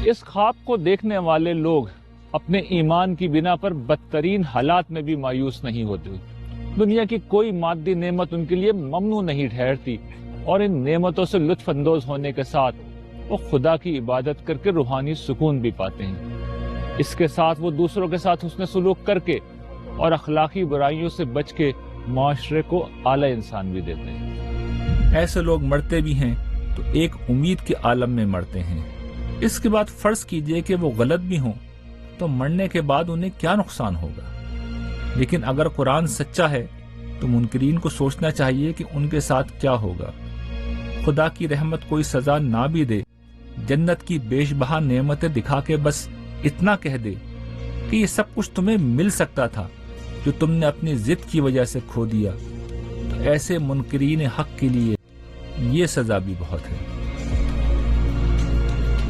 इस ख्वाब को देखने वाले लोग अपने ईमान की बिना पर बदतरीन हालात में भी मायूस नहीं होते। दुनिया की कोई मादी नेमत उनके लिए ममनू नहीं ठहरती और इन नेमतों से लुत्फ अंदोज होने के साथ वो खुदा की इबादत करके रूहानी सुकून भी पाते हैं। इसके साथ वो दूसरों के साथ हुस्न सलूक करके और अखलाकी बुराइयों से बच के माशरे को आला इंसान भी देते हैं। ऐसे लोग मरते भी हैं तो एक उम्मीद के आलम में मरते हैं। इसके बाद फर्ज कीजिए कि वो गलत भी हों तो मरने के बाद उन्हें क्या नुकसान होगा। लेकिन अगर कुरान सच्चा है तो मुनकरीन को सोचना चाहिए कि उनके साथ क्या होगा। खुदा की रहमत कोई सजा ना भी दे, जन्नत की बेशबहा नेमतें दिखा के बस इतना कह दे कि ये सब कुछ तुम्हें मिल सकता था जो तुमने अपनी जिद की वजह से खो दिया, तो ऐसे मुनकरीन हक के लिए ये सजा भी बहुत है।